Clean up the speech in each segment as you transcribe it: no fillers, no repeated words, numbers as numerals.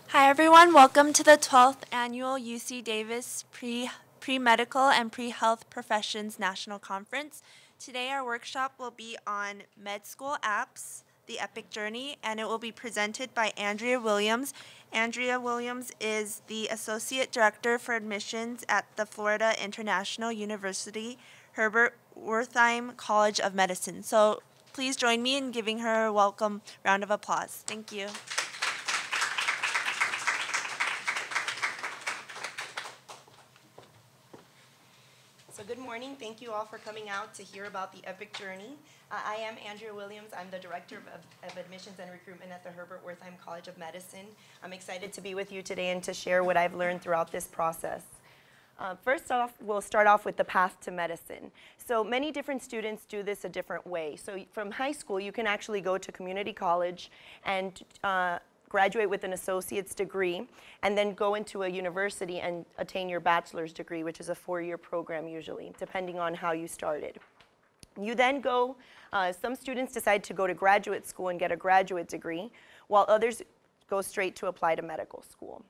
Hi everyone, welcome to the 12th Annual UC Davis Pre-Medical and Pre-Health Professions National Conference. Today our workshop will be on med school apps, the epic journey, and it will be presented by Andria Williams. Andria Williams is the Associate Director for Admissions at the Florida International University, Herbert Wertheim College of Medicine. So please join me in giving her a welcome round of applause. Thank you. So good morning. Thank you all for coming out to hear about the epic journey. I am Andria Williams. I'm the Director of Admissions and Recruitment at the Herbert Wertheim College of Medicine. I'm excited to be with you today and to share what I've learned throughout this process. First off, we'll start off with the path to medicine. So many different students do this a different way. So from high school, you can actually go to community college and graduate with an associate's degree, and then go into a university and attain your bachelor's degree, which is a 4-year program usually, depending on how you started. You then go, some students decide to go to graduate school and get a graduate degree, while others go straight to apply to medical school.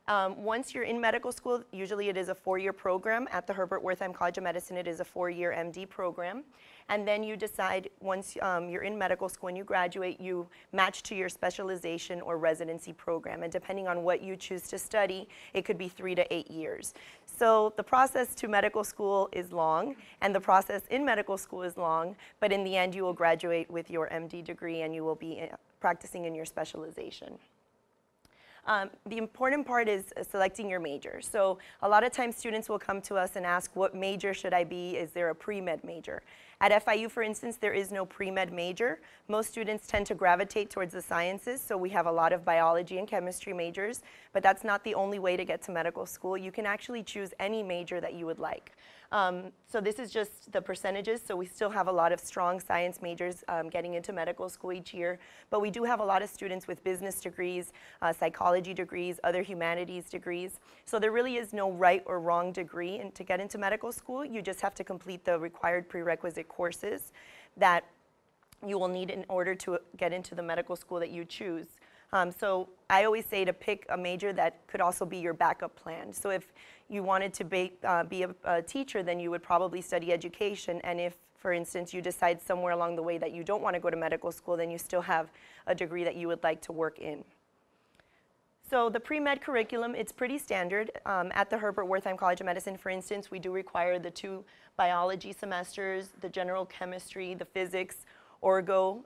Once you're in medical school, usually it is a 4-year program. At the Herbert Wertheim College of Medicine, it is a 4-year MD program. And then you decide, once you're in medical school and you graduate, you match to your specialization or residency program. And depending on what you choose to study, it could be 3 to 8 years. So the process to medical school is long, and the process in medical school is long, but in the end, you will graduate with your MD degree and you will be practicing in your specialization. The important part is selecting your major. So a lot of times students will come to us and ask, what major should I be? Is there a pre-med major? At FIU, for instance, there is no pre-med major. Most students tend to gravitate towards the sciences, so we have a lot of biology and chemistry majors, but that's not the only way to get to medical school. You can actually choose any major that you would like. So this is just the percentages, so we still have a lot of strong science majors getting into medical school each year, but we do have a lot of students with business degrees, psychology degrees, other humanities degrees. So there really is no right or wrong degree to get into medical school. You just have to complete the required prerequisite courses that you will need in order to get into the medical school that you choose. So I always say to pick a major that could also be your backup plan. So if you wanted to be a teacher, then you would probably study education. And if, for instance, you decide somewhere along the way that you don't want to go to medical school, then you still have a degree that you would like to work in. So the pre-med curriculum, it's pretty standard. At the Herbert Wertheim College of Medicine, for instance, we do require the 2 biology semesters, the general chemistry, the physics, orgo,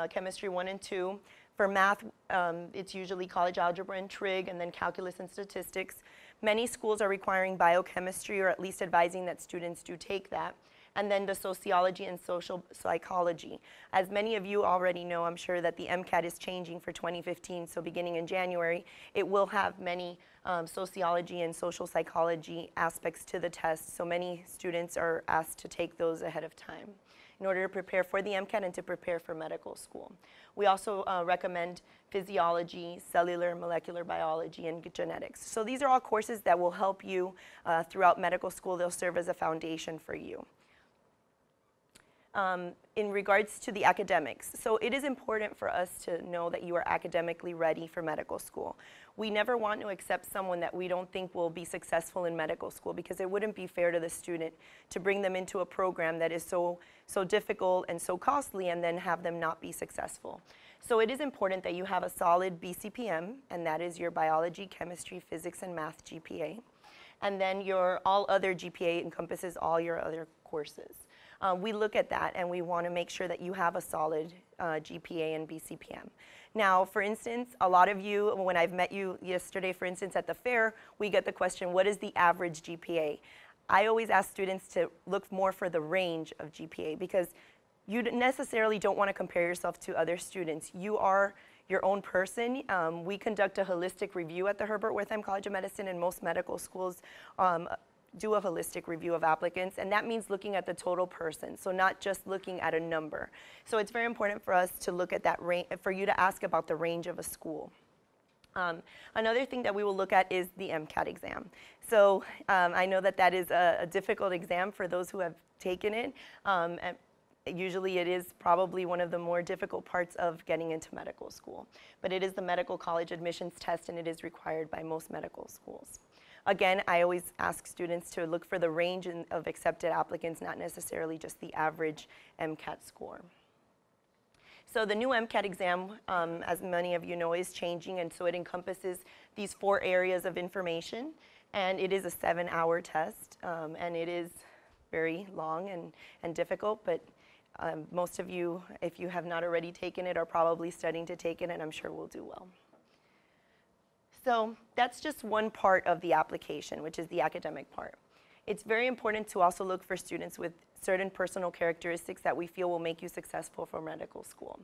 chemistry 1 and 2. For math, it's usually college algebra and trig, and then calculus and statistics. Many schools are requiring biochemistry, or at least advising that students do take that. And then the sociology and social psychology. As many of you already know, I'm sure that the MCAT is changing for 2015, so beginning in January, it will have many sociology and social psychology aspects to the test, so many students are asked to take those ahead of time in order to prepare for the MCAT and to prepare for medical school. We also recommend physiology, cellular, molecular biology, and genetics. So these are all courses that will help you throughout medical school. They'll serve as a foundation for you. In regards to the academics, so it is important for us to know that you are academically ready for medical school. We never want to accept someone that we don't think will be successful in medical school, because it wouldn't be fair to the student to bring them into a program that is so difficult and so costly and then have them not be successful. So it is important that you have a solid BCPM, and that is your biology, chemistry, physics, and math GPA. And then your all other GPA encompasses all your other courses. We look at that and we want to make sure that you have a solid GPA and BCPM. Now, for instance, a lot of you, when I've met you yesterday, for instance, at the fair, we get the question, what is the average GPA? I always ask students to look more for the range of GPA, because you necessarily don't want to compare yourself to other students. You are your own person. We conduct a holistic review at the Herbert Wertheim College of Medicine, and most medical schools do a holistic review of applicants, and that means looking at the total person, so not just looking at a number. So it's very important for us to look at that range, for you to ask about the range of a school. Another thing that we will look at is the MCAT exam. So I know that that is a difficult exam for those who have taken it. Usually it is probably one of the more difficult parts of getting into medical school. But it is the medical college admissions test, and it is required by most medical schools. Again, I always ask students to look for the range of accepted applicants, not necessarily just the average MCAT score. So the new MCAT exam, as many of you know, is changing, and so it encompasses these 4 areas of information, and it is a 7-hour test, and it is very long and difficult, but most of you, if you have not already taken it, are probably studying to take it, and I'm sure will do well. So that's just one part of the application, which is the academic part. It's very important to also look for students with certain personal characteristics that we feel will make you successful for medical school.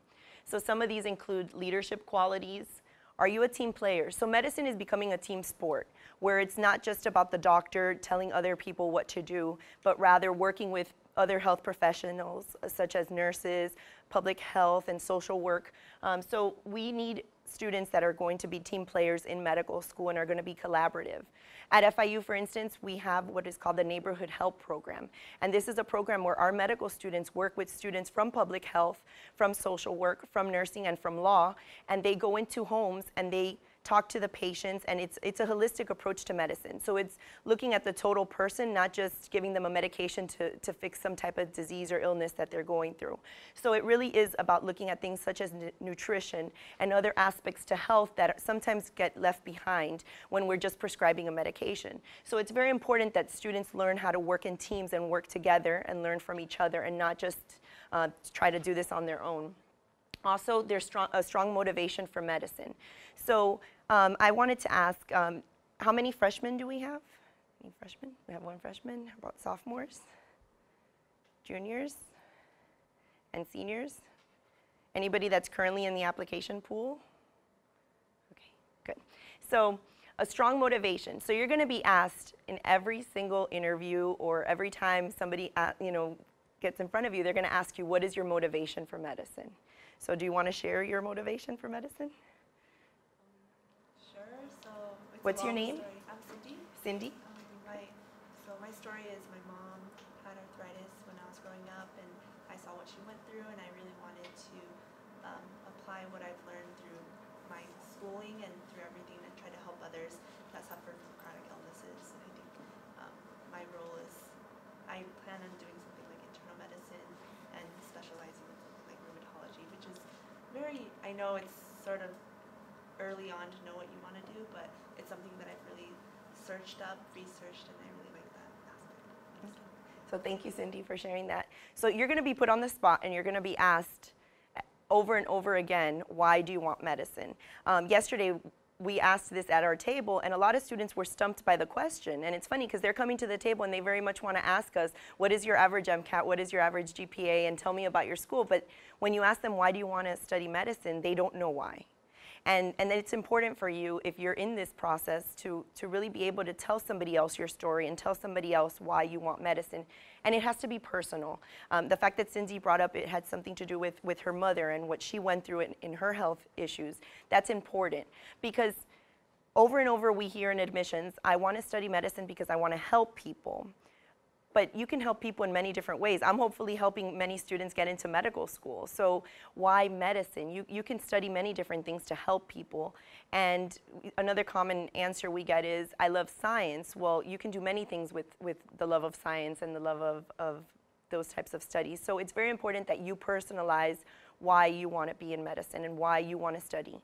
So some of these include leadership qualities. Are you a team player? So medicine is becoming a team sport, where it's not just about the doctor telling other people what to do, but rather working with other health professionals, such as nurses, public health, and social work. So we need students that are going to be team players in medical school and are going to be collaborative. At FIU, for instance, we have what is called the Neighborhood Help Program. And this is a program where our medical students work with students from public health, from social work, from nursing, and from law. And they go into homes and they talk to the patients, and it's a holistic approach to medicine. So it's looking at the total person, not just giving them a medication to fix some type of disease or illness that they're going through. So it really is about looking at things such as nutrition and other aspects to health that sometimes get left behind when we're just prescribing a medication. So it's very important that students learn how to work in teams and work together and learn from each other and not just try to do this on their own. Also, there's a strong motivation for medicine. So I wanted to ask, how many freshmen do we have? Any freshmen? We have 1 freshman. How about sophomores, juniors, and seniors? Anybody that's currently in the application pool? Okay, good. So a strong motivation. So you're going to be asked in every single interview or every time somebody gets in front of you, they're going to ask you, what is your motivation for medicine? So do you want to share your motivation for medicine? Sure. So what's your name? Story. I'm Cindy. Cindy? My story is my mom had arthritis when I was growing up, and I saw what she went through, and I really wanted to apply what I've learned through my schooling and through everything and try to help others that suffer from chronic illnesses. And I think my role is, I plan on doing something like internal medicine and specializing in something like rheumatology, which is I know it's sort of early on to know what you want to do, but it's something that I've really searched up, researched, and I really like that aspect. So thank you, Cindy, for sharing that. So you're going to be put on the spot, and you're going to be asked over and over again, why do you want medicine? Yesterday, we asked this at our table, and a lot of students were stumped by the question. And it's funny because they're coming to the table and they very much want to ask us, what is your average MCAT, what is your average GPA, and tell me about your school. But when you ask them, why do you want to study medicine, they don't know why. And it's important for you, if you're in this process, to really be able to tell somebody else your story and tell somebody else why you want medicine. And it has to be personal. The fact that Cindy brought up it had something to do with her mother and what she went through in her health issues, that's important. Because over and over we hear in admissions, I want to study medicine because I want to help people. But you can help people in many different ways. I'm hopefully helping many students get into medical school. So why medicine? You can study many different things to help people. And another common answer we get is, I love science. Well, you can do many things with the love of science and the love of those types of studies. So it's very important that you personalize why you want to be in medicine and why you want to study.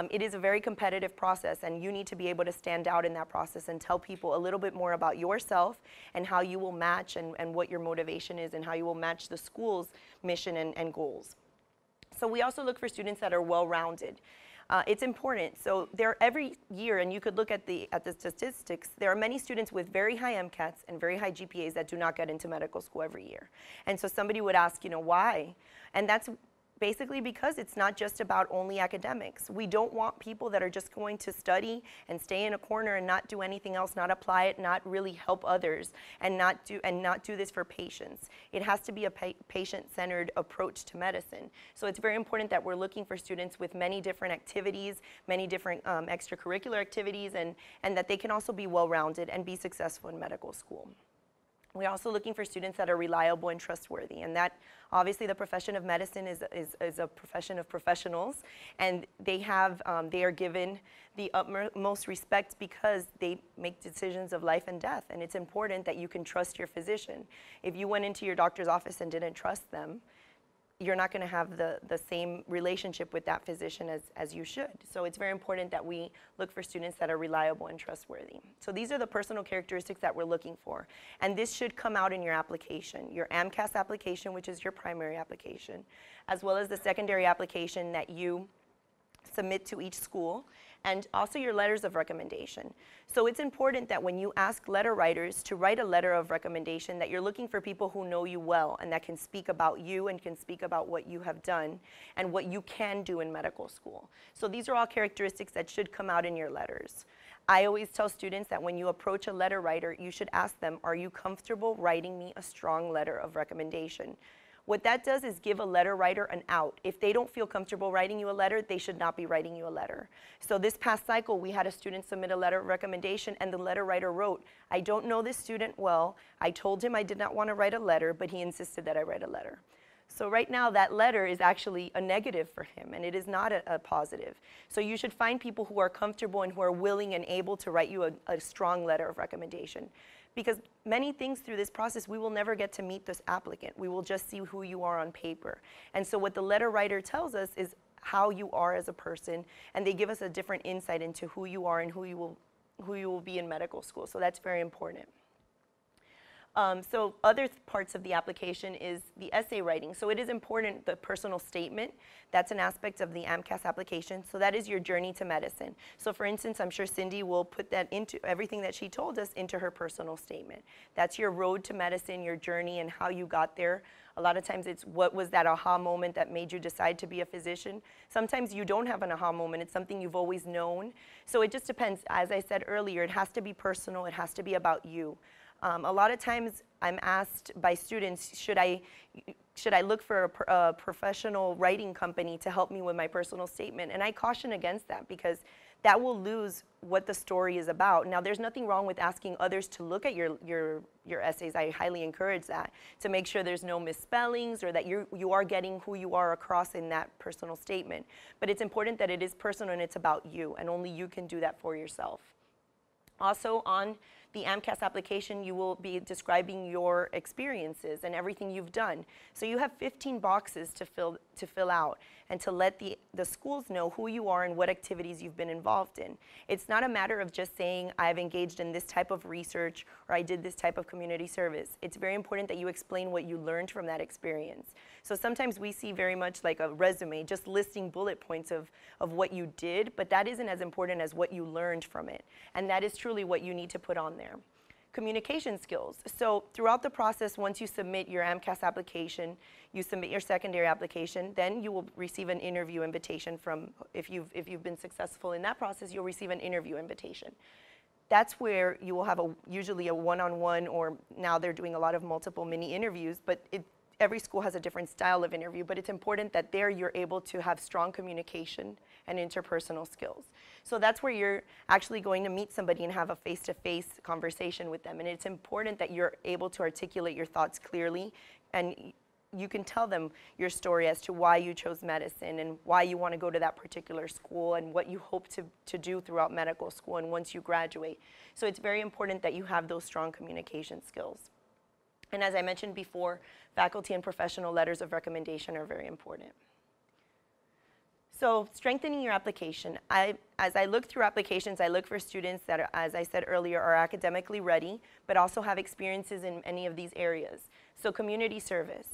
It is a very competitive process, and you need to be able to stand out in that process and tell people a little bit more about yourself and how you will match and what your motivation is and how you will match the school's mission and goals. So we also look for students that are well-rounded. It's important. So every year, and you could look at the statistics, there are many students with very high MCATs and very high GPAs that do not get into medical school every year. And so somebody would ask, why? And that's basically because it's not just about only academics. We don't want people that are just going to study and stay in a corner and not do anything else, not apply it, not really help others, and not do this for patients. It has to be a patient-centered approach to medicine. So it's very important that we're looking for students with many different activities, many different extracurricular activities, and that they can also be well-rounded and be successful in medical school. We're also looking for students that are reliable and trustworthy, and that obviously the profession of medicine is a profession of professionals, and they are given the utmost respect because they make decisions of life and death, and it's important that you can trust your physician. If you went into your doctor's office and didn't trust them, you're not going to have the same relationship with that physician as you should. So it's very important that we look for students that are reliable and trustworthy. So these are the personal characteristics that we're looking for. And this should come out in your application, your MCAS application, which is your primary application, as well as the secondary application that you submit to each school, and also your letters of recommendation. So it's important that when you ask letter writers to write a letter of recommendation, that you're looking for people who know you well and that can speak about you and can speak about what you have done and what you can do in medical school. So these are all characteristics that should come out in your letters. I always tell students that when you approach a letter writer, you should ask them, are you comfortable writing me a strong letter of recommendation? What that does is give a letter writer an out. If they don't feel comfortable writing you a letter, they should not be writing you a letter. So this past cycle, we had a student submit a letter of recommendation, and the letter writer wrote, I don't know this student well. I told him I did not want to write a letter, but he insisted that I write a letter. So right now, that letter is actually a negative for him, and it is not a positive. So you should find people who are comfortable and who are willing and able to write you a strong letter of recommendation. Because many things through this process, we will never get to meet this applicant. We will just see who you are on paper. And so what the letter writer tells us is how you are as a person, and they give us a different insight into who you are and who you will be in medical school. So that's very important. So other parts of the application is the essay writing. So it is important, the personal statement, that's an aspect of the MCAS application. So that is your journey to medicine. So for instance, I'm sure Cindy will put that into everything that she told us into her personal statement. That's your road to medicine, your journey, and how you got there. A lot of times it's what was that aha moment that made you decide to be a physician. Sometimes you don't have an aha moment. It's something you've always known. So it just depends. As I said earlier, it has to be personal. It has to be about you. A lot of times I'm asked by students, should I look for a professional writing company to help me with my personal statement? And I caution against that because that will lose what the story is about. Now, there's nothing wrong with asking others to look at your essays. I highly encourage that, to make sure there's no misspellings or that you are getting who you are across in that personal statement. But it's important that it is personal and it's about you, and only you can do that for yourself. Also, on the MCAS application, you will be describing your experiences and everything you've done. So you have 15 boxes to fill out and to let the schools know who you are and what activities you've been involved in. It's not a matter of just saying, I've engaged in this type of research or I did this type of community service. It's very important that you explain what you learned from that experience. So sometimes we see very much like a resume, just listing bullet points of what you did, but that isn't as important as what you learned from it. And that is truly what you need to put on there. Communication skills. So throughout the process, once you submit your MCAS application, you submit your secondary application, then you will receive an interview invitation from, if you've been successful in that process, you'll receive an interview invitation. That's where you will have usually a one-on-one, or now they're doing a lot of multiple mini interviews, but every school has a different style of interview, but it's important that there you're able to have strong communication and interpersonal skills. So that's where you're actually going to meet somebody and have a face-to-face conversation with them. And it's important that you're able to articulate your thoughts clearly, and you can tell them your story as to why you chose medicine and why you want to go to that particular school and what you hope to do throughout medical school and once you graduate. So it's very important that you have those strong communication skills. And as I mentioned before, faculty and professional letters of recommendation are very important. So strengthening your application. As I look through applications, I look for students that, are, as I said earlier, are academically ready, but also have experiences in any of these areas. So community service.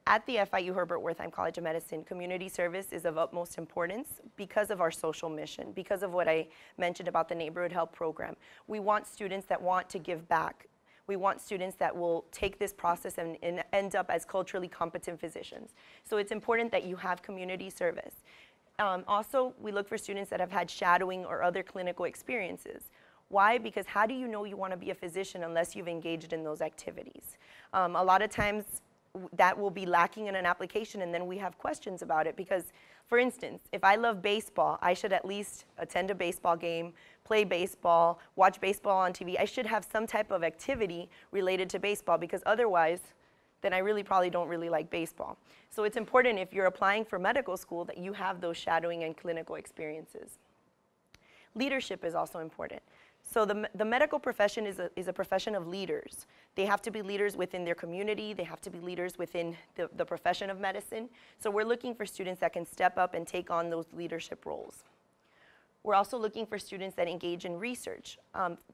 At the FIU Herbert Wertheim College of Medicine, community service is of utmost importance because of our social mission, because of what I mentioned about the neighborhood health program. We want students that want to give back. We want students that will take this process and end up as culturally competent physicians. So it's important that you have community service. Also, we look for students that have had shadowing or other clinical experiences. Why? Because how do you know you want to be a physician unless you've engaged in those activities? A lot of times that will be lacking in an application, and then we have questions about it because, for instance, if I love baseball, I should at least attend a baseball game, play baseball, watch baseball on TV. I should have some type of activity related to baseball, because otherwise, then I really probably don't really like baseball. So it's important, if you're applying for medical school, that you have those shadowing and clinical experiences. Leadership is also important. So the medical profession is a profession of leaders. They have to be leaders within their community. They have to be leaders within the profession of medicine. So we're looking for students that can step up and take on those leadership roles. We're also looking for students that engage in research.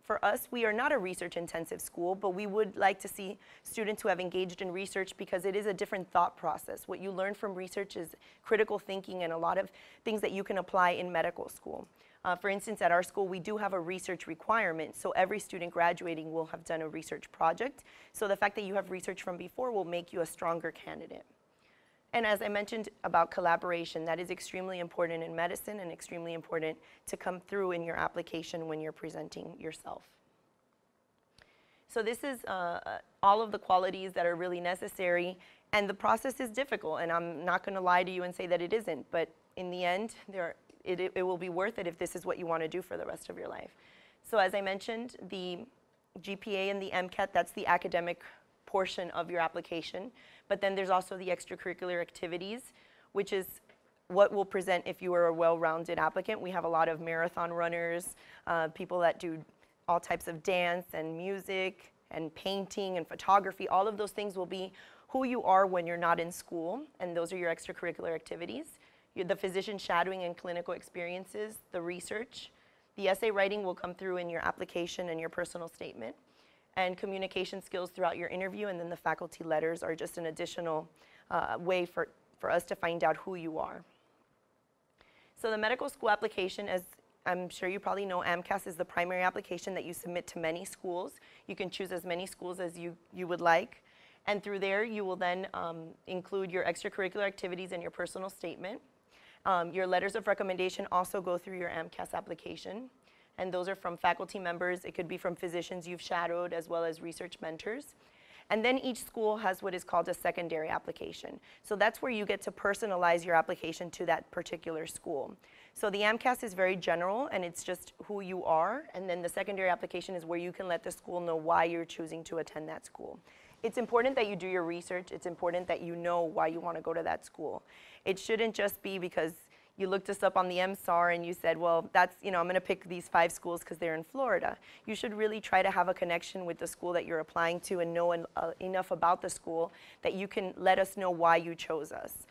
For us, we are not a research-intensive school, but we would like to see students who have engaged in research, because it is a different thought process. What you learn from research is critical thinking and a lot of things that you can apply in medical school. For instance, at our school, we do have a research requirement, so every student graduating will have done a research project. So the fact that you have research from before will make you a stronger candidate. And as I mentioned about collaboration, that is extremely important in medicine and extremely important to come through in your application when you're presenting yourself. So this is all of the qualities that are really necessary, and the process is difficult, and I'm not going to lie to you and say that it isn't, but in the end, it will be worth it if this is what you want to do for the rest of your life. So as I mentioned, the GPA and the MCAT, that's the academic portion of your application. But then there's also the extracurricular activities, which is what we'll present if you are a well-rounded applicant. We have a lot of marathon runners, people that do all types of dance and music and painting and photography. All of those things will be who you are when you're not in school, and those are your extracurricular activities. The physician shadowing and clinical experiences, the research. The essay writing will come through in your application and your personal statement. And communication skills throughout your interview, and then the faculty letters are just an additional way for us to find out who you are. So the medical school application, as I'm sure you probably know, AMCAS is the primary application that you submit to many schools. You can choose as many schools as you would like. And through there, you will then include your extracurricular activities and your personal statement. Your letters of recommendation also go through your AMCAS application. And those are from faculty members. It could be from physicians you've shadowed, as well as research mentors. And then each school has what is called a secondary application. So that's where you get to personalize your application to that particular school. So the AMCAS is very general, and it's just who you are. And then the secondary application is where you can let the school know why you're choosing to attend that school. It's important that you do your research. It's important that you know why you want to go to that school. It shouldn't just be because you looked us up on the MSAR and you said, well, that's, I'm going to pick these 5 schools because they're in Florida. You should really try to have a connection with the school that you're applying to and know enough about the school that you can let us know why you chose us.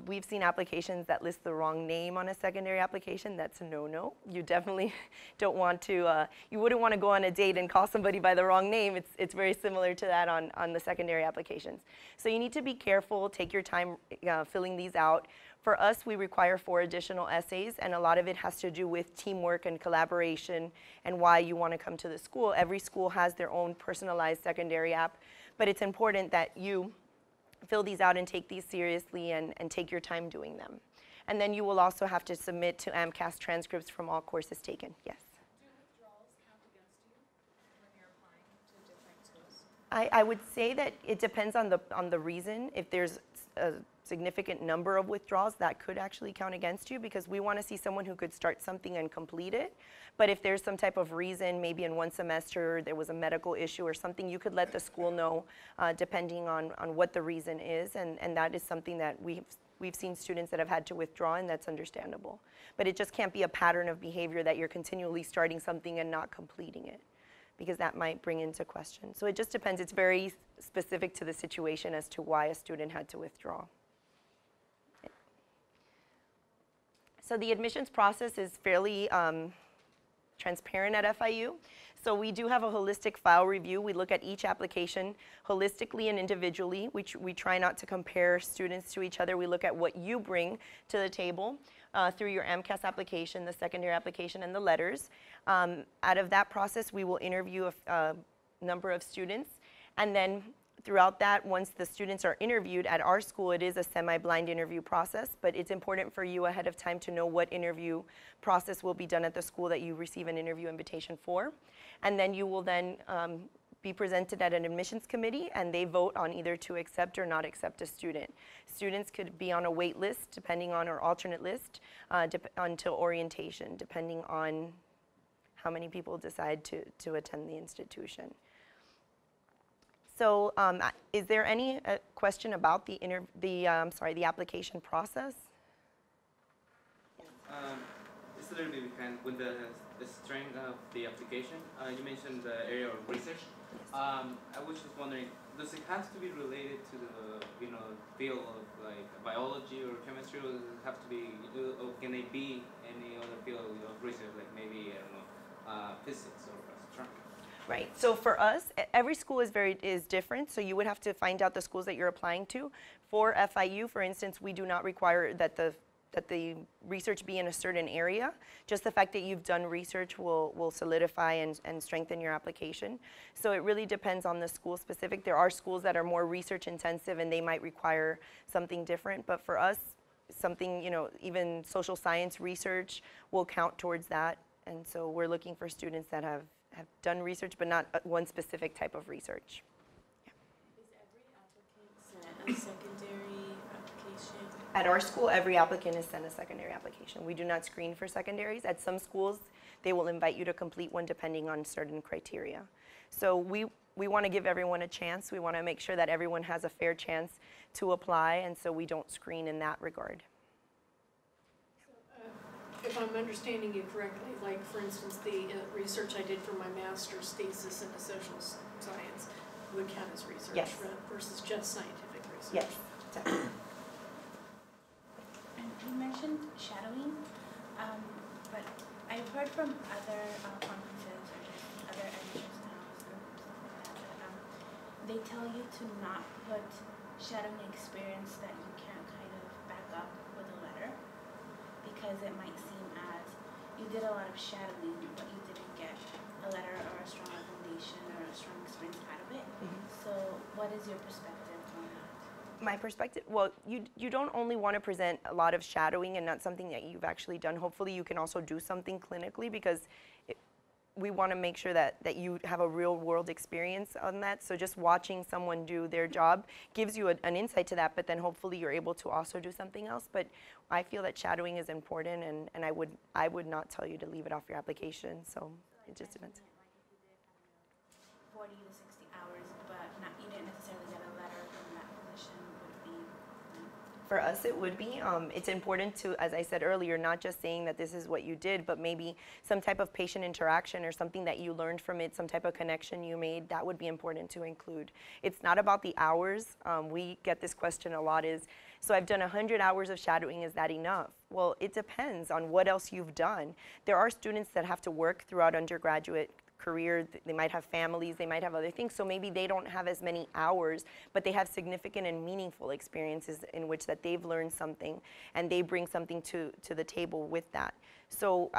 We've seen applications that list the wrong name on a secondary application. That's a no-no. You definitely don't want to, you wouldn't want to go on a date and call somebody by the wrong name. It's very similar to that on the secondary applications. So you need to be careful, take your time filling these out. For us, we require 4 additional essays, and a lot of it has to do with teamwork and collaboration and why you want to come to the school. Every school has their own personalized secondary app, but it's important that you fill these out and take these seriously and take your time doing them. And then you will also have to submit to AMCAS transcripts from all courses taken. Yes? Do withdrawals count against you when you're applying to different schools? I would say that it depends on the reason. If there's a significant number of withdrawals, that could actually count against you, because we want to see someone who could start something and complete it. But if there's some type of reason, maybe in one semester there was a medical issue or something, you could let the school know depending on what the reason is, and that is something that we've seen students that have had to withdraw, and that's understandable. But it just can't be a pattern of behavior that you're continually starting something and not completing it, because that might bring into question. So it just depends. It's very specific to the situation as to why a student had to withdraw. So the admissions process is fairly transparent at FIU. So we do have a holistic file review. We look at each application holistically and individually. We try not to compare students to each other. We look at what you bring to the table through your AMCAS application, the secondary application, and the letters. Out of that process, we will interview a number of students, and then throughout that, once the students are interviewed at our school, it is a semi-blind interview process, but it's important for you ahead of time to know what interview process will be done at the school that you receive an interview invitation for. And then you will then be presented at an admissions committee, and they vote on either to accept or not accept a student. Students could be on a wait list, depending on, or alternate list, until orientation, depending on how many people decide to attend the institution. So is there any question about the application process? Just a little bit behind with the strength of the application. You mentioned the area of research. I was just wondering, does it have to be related to the field of like biology or chemistry, or does it have to be, or can it be any other field of research, like maybe I don't know, physics or astronomy? Right. So for us, every school is different. So you would have to find out the schools that you're applying to. For FIU, for instance, we do not require that the research be in a certain area. Just the fact that you've done research will solidify and strengthen your application. So it really depends on the school specific. There are schools that are more research intensive and they might require something different. But for us, something, even social science research will count towards that. And so we're looking for students that have done research, but not one specific type of research. Yeah. Is every applicant sent a secondary application? At our school, every applicant is sent a secondary application. We do not screen for secondaries. At some schools, they will invite you to complete one depending on certain criteria. So we want to give everyone a chance. We want to make sure that everyone has a fair chance to apply, and so we don't screen in that regard. If I'm understanding you correctly, like for instance, the research I did for my master's thesis in social science would count as research, yes, versus just scientific research. Yes, definitely. And you mentioned shadowing, but I've heard from other conferences or just other admissions panels and stuff like that, they tell you to not put shadowing experience that you can't kind of back up with a letter, because it might seem as you did a lot of shadowing, but you didn't get a letter or a strong recommendation or a strong experience out of it. Mm-hmm. So what is your perspective on that? My perspective, well, you don't only want to present a lot of shadowing and not something that you've actually done. Hopefully you can also do something clinically, because we want to make sure that you have a real world experience on that. So just watching someone do their job gives you an insight to that, but then hopefully you're able to also do something else. But I feel that shadowing is important, and I would not tell you to leave it off your application. So it just depends. Like if you did, 40 to 60 hours, but you didn't necessarily get a letter from that position, would be. For us, it would be. It's important to, as I said earlier, not just saying that this is what you did, but maybe some type of patient interaction or something that you learned from it, some type of connection you made. That would be important to include. It's not about the hours. We get this question a lot is, so I've done 100 hours of shadowing, is that enough? Well, it depends on what else you've done. There are students that have to work throughout undergraduate career, they might have families, they might have other things, so maybe they don't have as many hours, but they have significant and meaningful experiences in which that they've learned something and they bring something to the table with that. So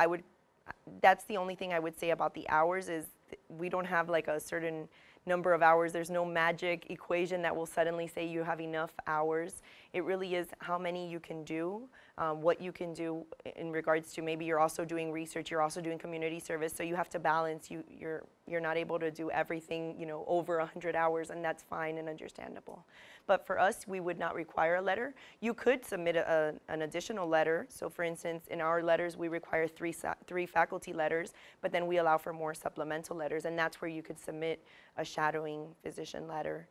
that's the only thing I would say about the hours, is we don't have like a certain number of hours. There's no magic equation that will suddenly say you have enough hours. It really is how many you can do, what you can do in regards to maybe you're also doing research, you're also doing community service, so you have to balance. You're not able to do everything, over 100 hours, and that's fine and understandable. But for us, we would not require a letter. You could submit an additional letter. So for instance, in our letters, we require three faculty letters, but then we allow for more supplemental letters, and that's where you could submit a shadowing physician letter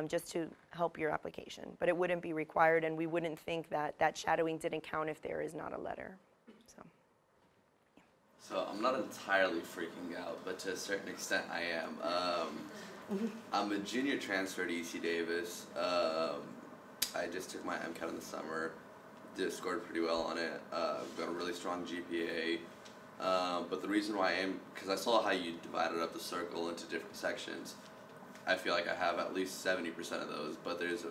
just to help your application. But it wouldn't be required, and we wouldn't think that shadowing didn't count if there is not a letter. So I'm not entirely freaking out, but to a certain extent I am. I'm a junior transfer to UC Davis. I just took my MCAT in the summer, scored pretty well on it, got a really strong GPA. But the reason why I am, because I saw how you divided up the circle into different sections. I feel like I have at least 70% of those, but there's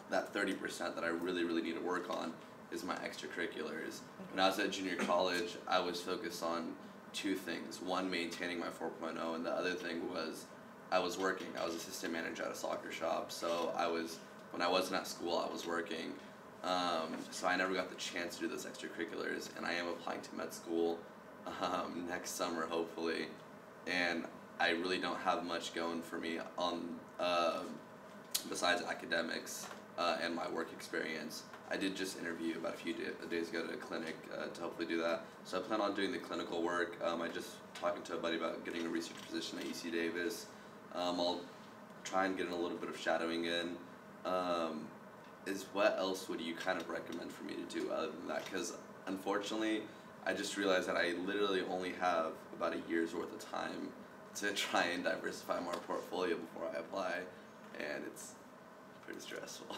that 30% that I really, really need to work on is my extracurriculars. When I was at junior college, I was focused on two things. One, maintaining my 4.0, and the other thing was I was working. I was assistant manager at a soccer shop, so when I wasn't at school, I was working. So I never got the chance to do those extracurriculars, and I am applying to med school next summer, hopefully. And I really don't have much going for me on besides academics. and my work experience. I did just interview about a few days ago at a clinic to hopefully do that. So I plan on doing the clinical work. I just talking to a buddy about getting a research position at UC Davis. I'll try and get in a little bit of shadowing in. What else would you kind of recommend for me to do other than that? Because unfortunately, I just realized that I literally only have about a year's worth of time to try and diversify my portfolio before I apply, and it's pretty stressful.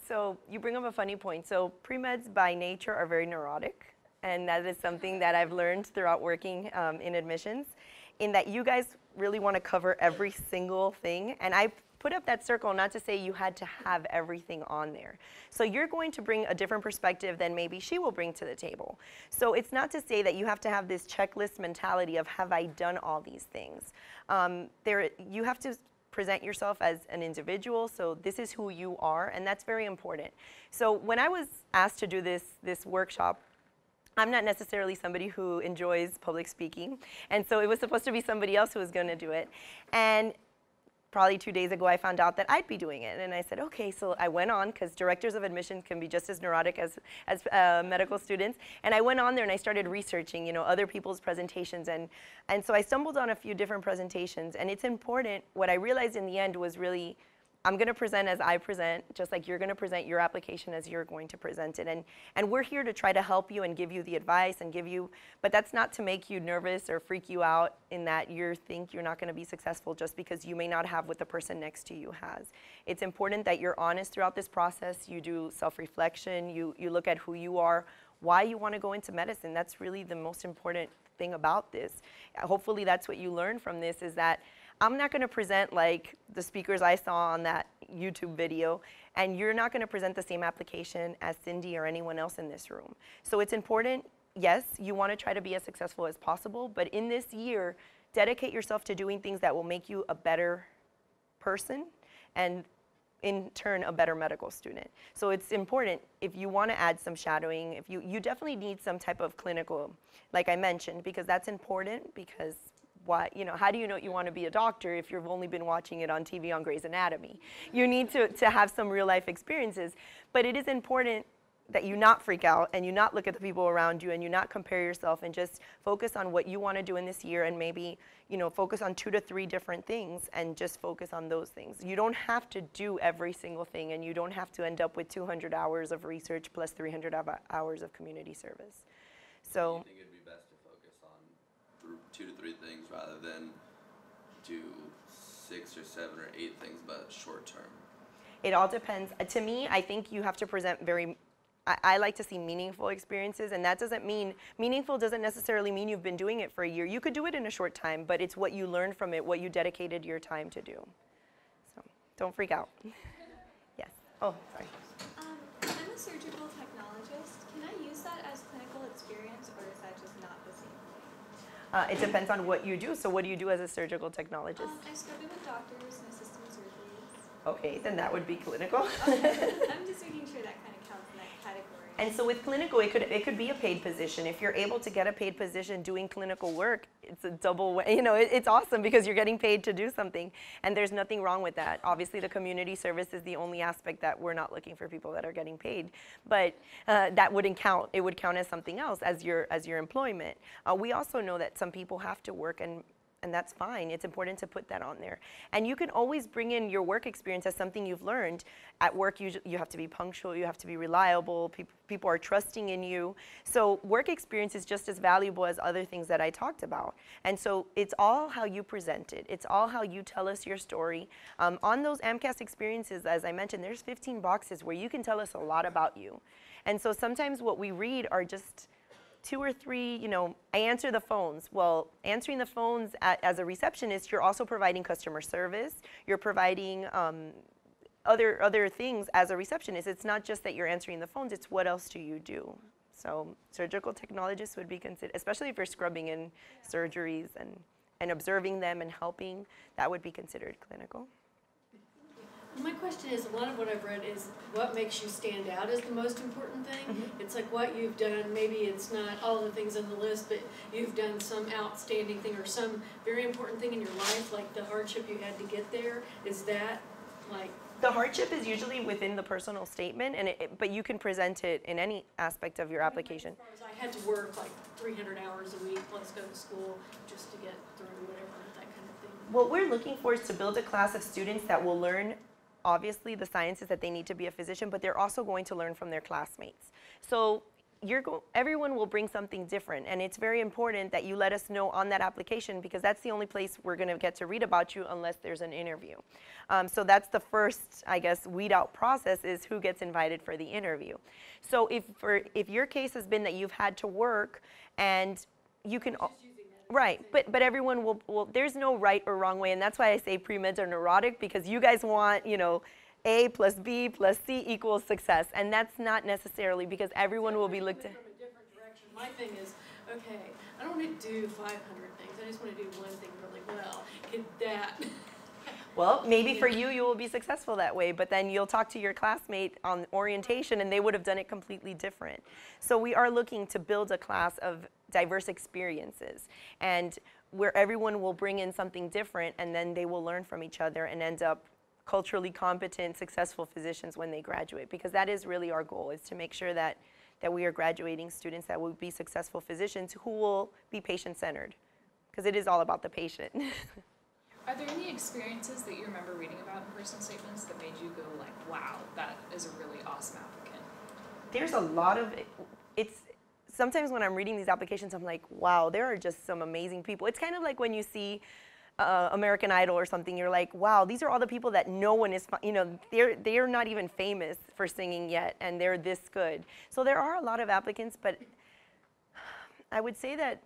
So you bring up a funny point. So pre-meds by nature are very neurotic, and that is something that I've learned throughout working in admissions, in that you guys really want to cover every single thing. And I put up that circle not to say you had to have everything on there. So you're going to bring a different perspective than maybe she will bring to the table. So it's not to say that you have to have this checklist mentality of, have I done all these things? You have to present yourself as an individual, so this is who you are, and that's very important. So when I was asked to do this workshop, I'm not necessarily somebody who enjoys public speaking, and so it was supposed to be somebody else who was going to do it. And probably 2 days ago, I found out that I'd be doing it, and I said, okay. So I went on, because directors of admissions can be just as neurotic as medical students, and I went on there and I started researching, other people's presentations, and so I stumbled on a few different presentations. And it's important. What I realized in the end was really, I'm going to present as I present, just like you're going to present your application as you're going to present it. And we're here to try to help you and give you the advice and but that's not to make you nervous or freak you out in that you think you're not going to be successful just because you may not have what the person next to you has. It's important that you're honest throughout this process. You do self-reflection. You look at who you are, why you want to go into medicine. That's really the most important thing about this. Hopefully that's what you learn from this, is that I'm not going to present like the speakers I saw on that YouTube video, and you're not going to present the same application as Cindy or anyone else in this room. So it's important, yes, you want to try to be as successful as possible, but in this year, dedicate yourself to doing things that will make you a better person, and in turn, a better medical student. So it's important, if you want to add some shadowing, if you definitely need some type of clinical, like I mentioned, because that's important, because how do you know you want to be a doctor if you've only been watching it on TV on Grey's Anatomy? You need to have some real life experiences. But it is important that you not freak out and you not look at the people around you and you not compare yourself, and just focus on what you want to do in this year, and maybe focus on 2 to 3 different things and just focus on those things. You don't have to do every single thing, and you don't have to end up with 200 hours of research plus 300 hours of community service. So. 2 to 3 things rather than do 6 or 7 or 8 things, but short term? It all depends. To me, I think you have to present I like to see meaningful experiences, and that doesn't mean, meaningful doesn't necessarily mean you've been doing it for a year. You could do it in a short time, but it's what you learned from it, what you dedicated your time to do. So don't freak out. Yes. Oh, sorry. I'm a surgical technologist. Can I use that as clinical experience, or is that just not the same? It depends on what you do. So what do you do as a surgical technologist? I scrub in with doctors and assist in surgeries. Okay, then that would be clinical. I'm just making sure that kind of counts in that category. And so with clinical, it could be a paid position. If you're able to get a paid position doing clinical work, it's a double, it's awesome because you're getting paid to do something, and there's nothing wrong with that. Obviously, the community service is the only aspect that we're not looking for people that are getting paid, but that wouldn't count. It would count as something else, as your employment. We also know that some people have to work, and that's fine. It's important to put that on there. And you can always bring in your work experience as something you've learned. At work, you have to be punctual, you have to be reliable, people are trusting in you. So work experience is just as valuable as other things that I talked about. And so it's all how you present it. It's all how you tell us your story. On those MCAT experiences, as I mentioned, there's 15 boxes where you can tell us a lot about you. And so sometimes what we read are just 2 or 3, I answer the phones. Well, answering the phones as a receptionist, you're also providing customer service. You're providing other things as a receptionist. It's not just that you're answering the phones, it's what else do you do. So surgical technologists would be considered, especially if you're scrubbing in surgeries and observing them and helping, that would be considered clinical. My question is, a lot of what I've read is what makes you stand out is the most important thing. Mm-hmm. It's like what you've done. Maybe it's not all the things on the list, but you've done some outstanding thing or some very important thing in your life, like the hardship you had to get there. Is that like The hardship is usually within the personal statement, and but you can present it in any aspect of your application. As far as I had to work like 300 hours a week plus go to school just to get through whatever, that kind of thing. What we're looking for is to build a class of students that will learn, obviously, the sciences that they need to be a physician, but they're also going to learn from their classmates. So everyone will bring something different, and it's very important that you let us know on that application, because that's the only place we're going to get to read about you unless there's an interview. So that's the first, I guess, weed out process, is who gets invited for the interview. So if your case has been that you've had to work and you can, right, but everyone will, there's no right or wrong way, and that's why I say pre-meds are neurotic, because you guys want, you know, A plus B plus C equals success, and that's not necessarily, because everyone will be looked at. From a different direction. My thing is, okay, I don't want to do 500 things. I just want to do one thing really well. Could that? Well, maybe for you, you will be successful that way, but then you'll talk to your classmate on orientation, and they would have done it completely different. So we are looking to build a class of diverse experiences, and where everyone will bring in something different, and then they will learn from each other and end up culturally competent, successful physicians when they graduate, because that is really our goal, is to make sure that we are graduating students that will be successful physicians who will be patient-centered, because it is all about the patient. Are there any experiences that you remember reading about in personal statements that made you go like, wow, that is a really awesome applicant? There's a lot of, sometimes when I'm reading these applications, I'm like, wow, there are just some amazing people. It's kind of like when you see American Idol or something, you're like, wow, these are all the people that no one is, you know, they're not even famous for singing yet, and they're this good. So there are a lot of applicants, but I would say that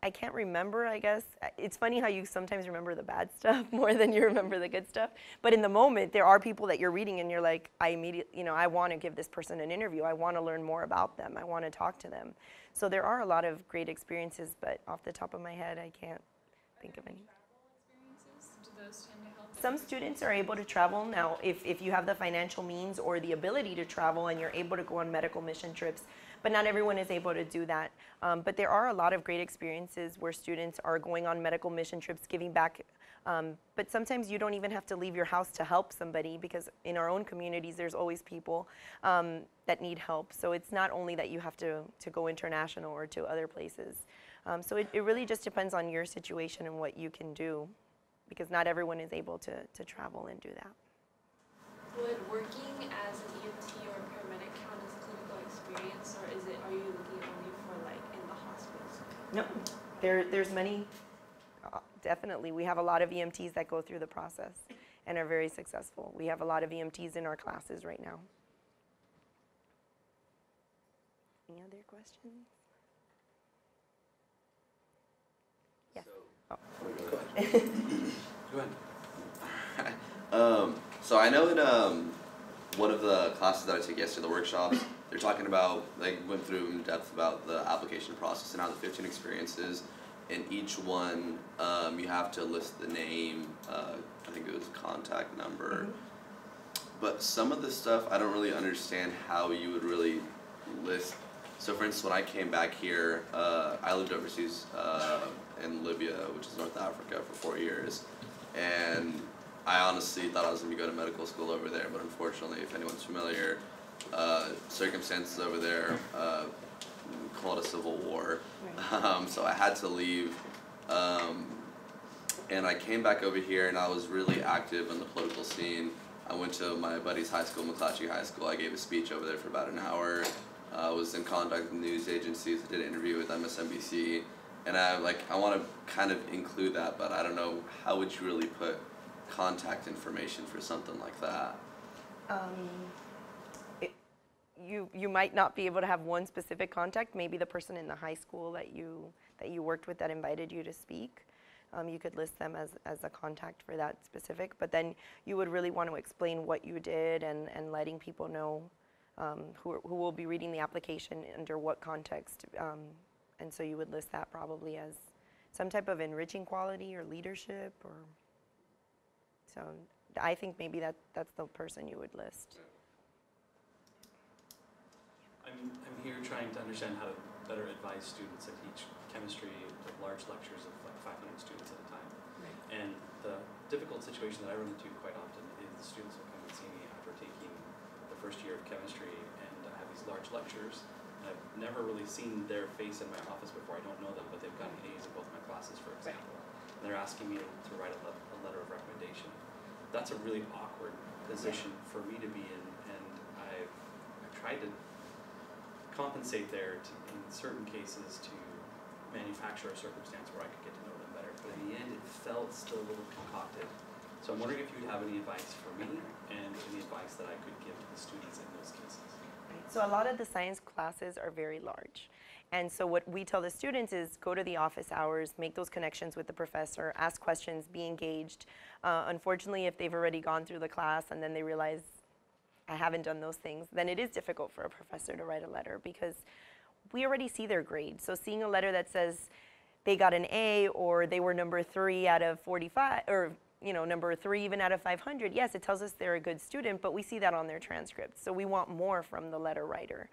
I can't remember, I guess. It's funny how you sometimes remember the bad stuff more than you remember the good stuff. But in the moment, there are people that you're reading and you're like, I immediately, you know, I want to give this person an interview. I want to learn more about them. I want to talk to them. So there are a lot of great experiences, but off the top of my head, I can't think of any. Do those tend to help? Some students are able to travel. Now, if you have the financial means or the ability to travel and you're able to go on medical mission trips, but not everyone is able to do that. But there are a lot of great experiences where students are going on medical mission trips, giving back. But sometimes you don't even have to leave your house to help somebody, because in our own communities, there's always people that need help. So it's not only that you have to go international or to other places. So it really just depends on your situation and what you can do, because not everyone is able to travel and do that. Would working as an EMT or paramedic count as clinical experience, or are you looking only for like in the hospitals? No, there's many, definitely. We have a lot of EMTs that go through the process and are very successful. We have a lot of EMTs in our classes right now. Any other questions? Yes. Go ahead. So I know in one of the classes that I took yesterday, the workshops, they're talking about, like, went through in depth about the application process and how the 15 experiences, in each one you have to list the name, I think it was contact number. But some of the stuff I don't really understand how you would really list. So for instance, when I came back here, I lived overseas in Libya, which is North Africa, for 4 years. And I honestly thought I was going to go to medical school over there, but unfortunately, if anyone's familiar, circumstances over there called a civil war. Right. So I had to leave, and I came back over here, and I was really active in the political scene. I went to my buddy's high school, McClatchy High School. I gave a speech over there for about an hour. I was in contact with news agencies. I did an interview with MSNBC. And I want to kind of include that, but I don't know, how would you really put contact information for something like that? You might not be able to have one specific contact. Maybe the person in the high school that you worked with that invited you to speak. You could list them as a contact for that specific, but then you would really want to explain what you did and letting people know who will be reading the application under what context. And so you would list that probably as some type of enriching quality or leadership, or so I think maybe that's the person you would list. I'm here trying to understand how to better advise students. I teach chemistry with large lectures of like 500 students at a time. Right. And the difficult situation that I run into quite often is the students will come and see first year of chemistry, and I have these large lectures. And I've never really seen their face in my office before. I don't know them, but they've gotten A's in both my classes, for example. And they're asking me to write a letter of recommendation. That's a really awkward position for me to be in, and I've tried to compensate there in certain cases to manufacture a circumstance where I could get to know them better. But in the end, it felt still a little concocted. So I'm wondering if you would have any advice for me and any advice that I could give the students in those cases. So a lot of the science classes are very large. And so what we tell the students is go to the office hours, make those connections with the professor, ask questions, be engaged. Unfortunately, if they've already gone through the class and then they realize I haven't done those things, then it is difficult for a professor to write a letter because we already see their grade. So seeing a letter that says they got an A or they were number 3 out of 45, or number 3 even out of 500, yes, it tells us they're a good student, but we see that on their transcript. So we want more from the letter writer.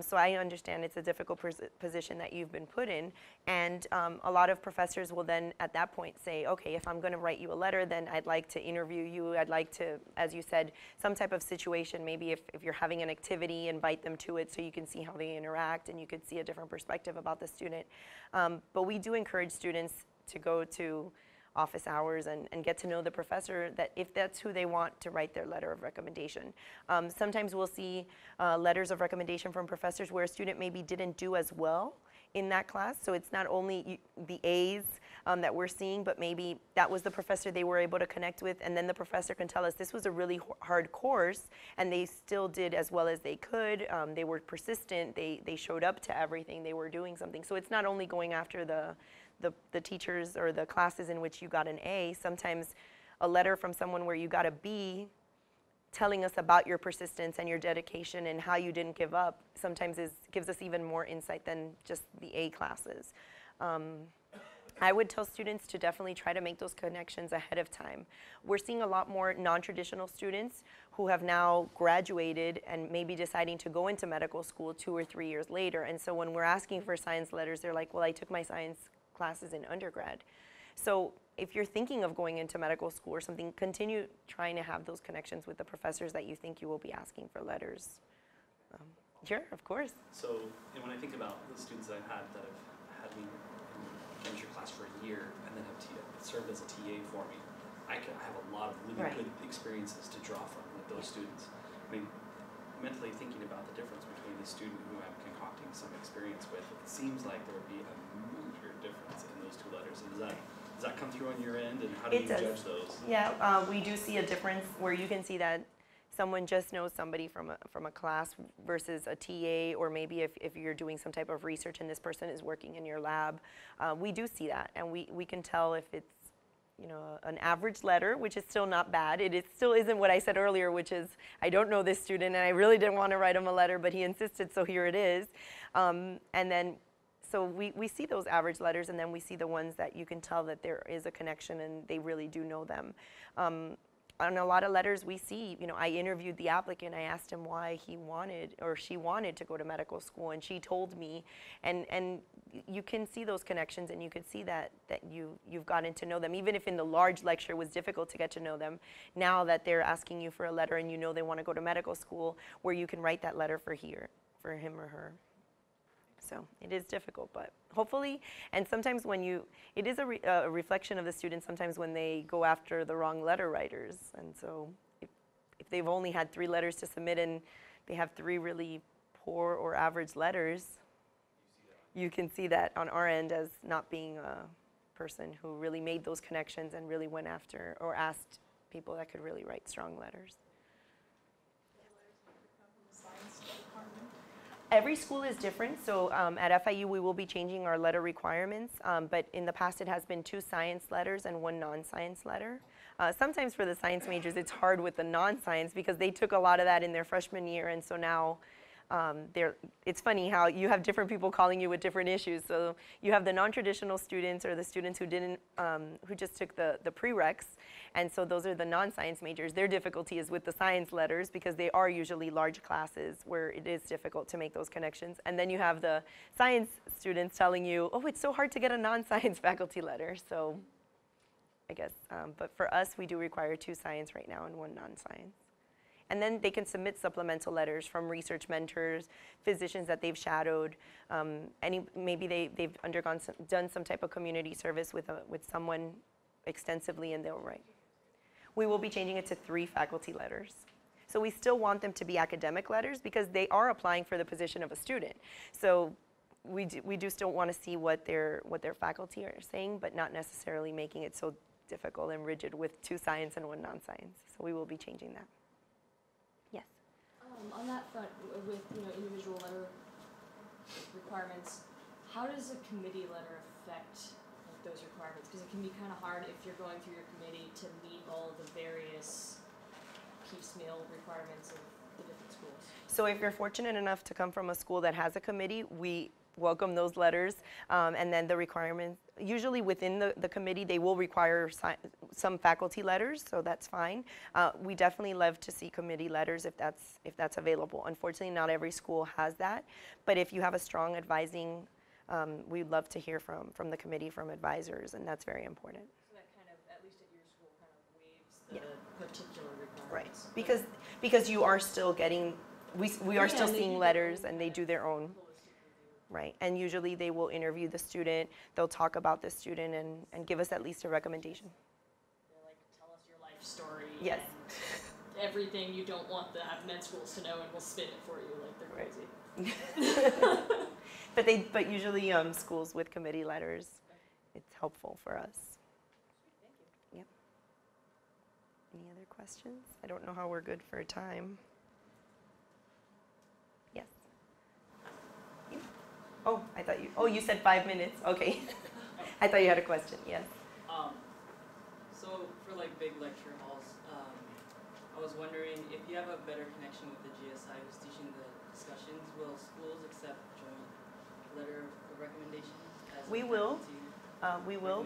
So I understand it's a difficult position that you've been put in, and a lot of professors will then at that point say, okay, if I'm going to write you a letter, then I'd like to interview you. I'd like to, as you said, some type of situation, maybe if you're having an activity, invite them to it so you can see how they interact and you could see a different perspective about the student. But we do encourage students to go to office hours and get to know the professor, that if that's who they want to write their letter of recommendation. Sometimes we'll see letters of recommendation from professors where a student maybe didn't do as well in that class. So it's not only the A's that we're seeing, but maybe that was the professor they were able to connect with, and then the professor can tell us this was a really hard course and they still did as well as they could. They were persistent, they showed up to everything, they were doing something. So it's not only going after the teachers or the classes in which you got an A. Sometimes a letter from someone where you got a B telling us about your persistence and your dedication and how you didn't give up sometimes gives us even more insight than just the A classes. I would tell students to definitely try to make those connections ahead of time. We're seeing a lot more non-traditional students who have now graduated and maybe deciding to go into medical school 2 or 3 years later. And so when we're asking for science letters, they're like, well, I took my science classes in undergrad. So if you're thinking of going into medical school or something, continue trying to have those connections with the professors that you think you will be asking for letters. Sure, of course. So when I think about the students that I've had that have had me in chemistry class for a year and then have served as a TA for me, I have a lot of really good experiences to draw from with those students. I mean, mentally thinking about the difference between the student who I'm concocting some experience with, it seems like there would be a major difference in those 2 letters. And does that come through on your end, and how do you judge those? Yeah, we do see a difference where you can see that someone just knows somebody from a class versus a TA, or maybe if you're doing some type of research and this person is working in your lab. We do see that, and we can tell if it's an average letter, which is still not bad. It still isn't what I said earlier, which is I don't know this student and I really didn't want to write him a letter, but he insisted, so here it is. And then so we see those average letters, and then we see the ones that you can tell that there is a connection and they really do know them. On a lot of letters we see, I interviewed the applicant, I asked him why he wanted or she wanted to go to medical school, and she told me, and you can see those connections, and you can see that you've gotten to know them, even if in the large lecture it was difficult to get to know them. Now that they're asking you for a letter and they want to go to medical school, where you can write that letter for him or her. So it is difficult, but hopefully, and sometimes it is a reflection of the students sometimes when they go after the wrong letter writers. And so if they've only had 3 letters to submit and they have 3 really poor or average letters, you can see that on our end as not being a person who really made those connections and really went after or asked people that could really write strong letters. Every school is different, so at FIU we will be changing our letter requirements, but in the past it has been 2 science letters and 1 non-science letter. Sometimes for the science majors it's hard with the non-science because they took a lot of that in their freshman year, and so now it's funny how you have different people calling you with different issues. So you have the non-traditional students, or the students who didn't, who just took the prereqs, and so those are the non-science majors. Their difficulty is with the science letters because they are usually large classes where it is difficult to make those connections. And then you have the science students telling you, oh, it's so hard to get a non-science faculty letter. So I guess, but for us, we do require 2 science right now and 1 non-science. And then they can submit supplemental letters from research mentors, physicians that they've shadowed, maybe they've done some type of community service with someone extensively, and they'll write. We will be changing it to 3 faculty letters. So we still want them to be academic letters because they are applying for the position of a student. So we do still want to see what their faculty are saying, but not necessarily making it so difficult and rigid with 2 science and 1 non-science. So we will be changing that. Yes? On that front, with individual letter requirements, how does a committee letter affect those requirements? Because it can be kind of hard if you're going through your committee to meet all the various piecemeal requirements of the different schools. So if you're fortunate enough to come from a school that has a committee, we welcome those letters, and then the requirements, usually within the committee, they will require some faculty letters, so that's fine. We definitely love to see committee letters if that's available. Unfortunately, not every school has that, but if you have a strong advising, we'd love to hear from the committee, from advisors, and that's very important. So that kind of, at least at your school, kind of waives the particular requirements. Right, because you are still getting, we are still seeing letters, and they do their own. Right, and usually they will interview the student, they'll talk about the student and give us at least a recommendation. They're like, tell us your life story. Yes. Everything you don't want the med schools to know, and we'll spin it for you like they're crazy. But usually schools with committee letters, it's helpful for us. Thank you. Yep. Any other questions? I don't know how we're good for time. Yes. You? Oh, you said 5 minutes. Okay. I thought you had a question. Yes. So for like big lecture halls, I was wondering if you have a better connection with the GSI who's teaching the discussions, will schools accept joint letter of recommendation? We will. We will.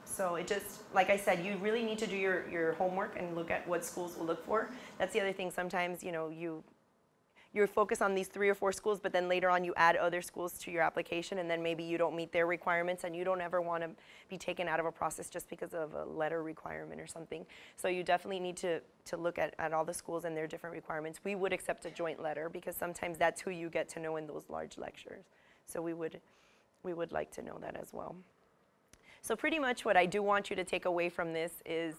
So it just, like I said, you really need to do your homework and look at what schools will look for. That's the other thing. Sometimes, you're focused on these 3 or 4 schools, but then later on you add other schools to your application, and then maybe you don't meet their requirements, and you don't ever want to be taken out of a process just because of a letter requirement or something. So you definitely need to look at all the schools and their different requirements. We would accept a joint letter because sometimes that's who you get to know in those large lectures. So we would like to know that as well. So pretty much what I do want you to take away from this is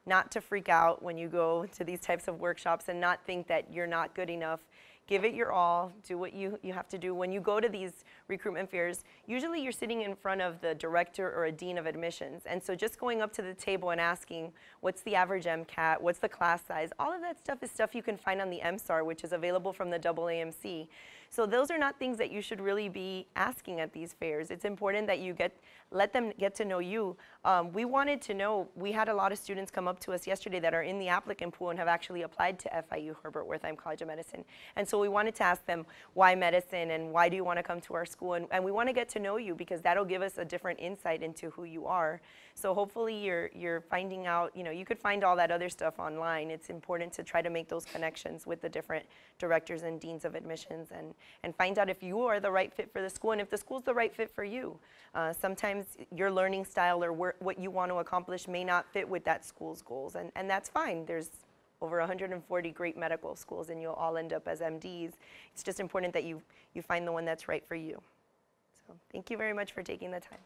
not to freak out when you go to these types of workshops and not think that you're not good enough. Give it your all, do what you have to do. When you go to these recruitment fairs, usually you're sitting in front of the director or a dean of admissions. And so just going up to the table and asking, what's the average MCAT, what's the class size, all of that stuff is stuff you can find on the MSAR, which is available from the AAMC. So those are not things that you should really be asking at these fairs. It's important that you let them get to know you. We wanted to know, we had a lot of students come up to us yesterday that are in the applicant pool and have actually applied to FIU, Herbert Wertheim College of Medicine. And so we wanted to ask them, why medicine, and why do you want to come to our school? And we want to get to know you because that'll give us a different insight into who you are. So hopefully you're finding out, you could find all that other stuff online. It's important to try to make those connections with the different directors and deans of admissions and find out if you are the right fit for the school and if the school's the right fit for you. Sometimes your learning style or what you want to accomplish may not fit with that school's goals, and that's fine. There's over 140 great medical schools, and you'll all end up as MDs. It's just important that you find the one that's right for you. So thank you very much for taking the time.